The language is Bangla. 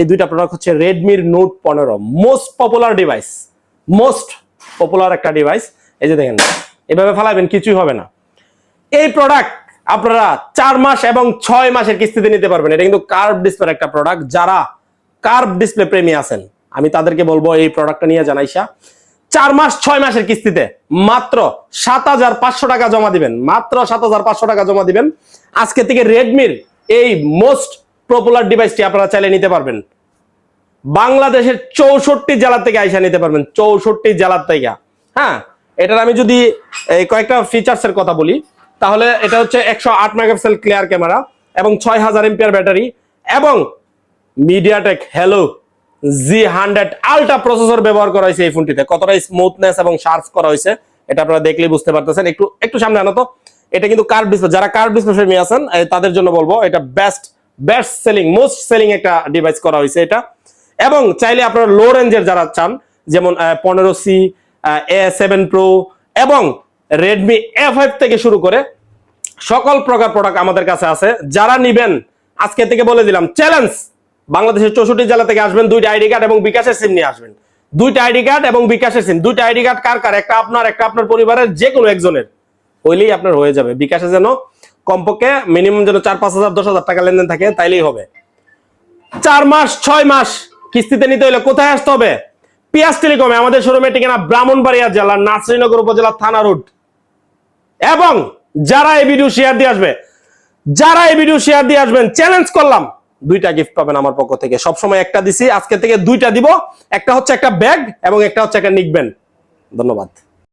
এই দুইটা প্রোডাক্ট হচ্ছে রেডমির note 15, most popular device, most popular একটা ডিভাইস। এই যে দেখেন, এভাবে ফেলাবেন কিছুই হবে না। এই প্রোডাক্ট আপনারা 4 মাস এবং 6 মাসের কিস্তিতে নিতে পারবেন। এটা কিন্তু কার্ভ ডিসপ্লের একটা প্রোডাক্ট। যারা কার্ভ ডিসপ্লে প্রেমী আছেন আমি তাদেরকে বলবো এই প্রোডাক্টটা নিয়ে জানাইসা 4 মাস 6 মাসের কিস্তিতে মাত্র 7,500 টাকা জমা দিবেন, মাত্র 7,500 টাকা জমা দিবেন। আজকে থেকে রেডমির এই মোস্ট পপুলার ডিভাইসটি আপনারা চাইলে নিতে পারবেন। বাংলাদেশের 64 জেলা থেকে আইসা নিতে পারবেন, 64 জেলার থেকে। হ্যাঁ, এটার আমি যদি কয়েকটা ফিচার্স এর কথা বলি তাহলে এটা হচ্ছে 108 মেগাপিক্সেল ক্লিয়ার ক্যামেরা এবং 6000 এমপিআর ব্যাটারি এবং MediaTek hello G100 ultra processor ব্যবহার করা হয়েছে এই ফোনটিতে। কতটা স্মুথনেস এবং শার্প করা হয়েছে এটা আপনারা দেখলেই বুঝতে পারতেছেন। একটু সামনে আনো তো। এটা কিন্তু কার্ভ ডিসপ্লে, যারা কার্ভ ডিসপ্লে প্রেমী আছেন তাদের জন্য বলবো এটা বেস্ট সেলিং, মোস্ট সেলিং একটা ডিভাইস করা হয়েছে এটা। এবং চাইলে আপনারা লো রেঞ্জের যারা চান যেমন 15C, A7 Pro এবং Redmi A5 থেকে শুরু করে সকল প্রকার প্রোডাক্ট আমাদের কাছে আছে। যারা নিবেন আজকে থেকে বলে দিলাম চ্যালেঞ্জ, বাংলাদেশের 64 জেলা থেকে আসবেন, 2টা আইডি কার্ড এবং বিকাশের সিম নিয়ে আসবেন। 2টা আইডি কার্ড এবং বিকাশের সিম, 2টা আইডি কার্ড কার? একটা আপনার, একটা আপনার পরিবারের যে কোনো একজনের হইলেই আপনার হয়ে যাবে। বিকাশে যেন কমপক্ষে মিনিমাম যেন 4-5,000 10,000 টাকা লেনদেন থাকে, তাইলেই হবে। 4 মাস 6 মাস কিস্তিতে নিতে হলে কোথায় আসতে হবে? পিয়াস টেলিকমে। আমাদের শোরুমের ঠিকানা ব্রাহ্মণবাড়িয়া জেলার নাসরিনগর উপজেলা থানা রোড। এবং যারা এই ভিডিও শেয়ার দিয়ে আসবেন চ্যালেঞ্জ করলাম 2টা গিফট পাবেন আমার পক্ষ থেকে। সবসময় একটা দিছি, আজকে থেকে 2টা দিব। একটা হচ্ছে একটা ব্যাগ এবং একটা হচ্ছে একটা নিকবেন। ধন্যবাদ।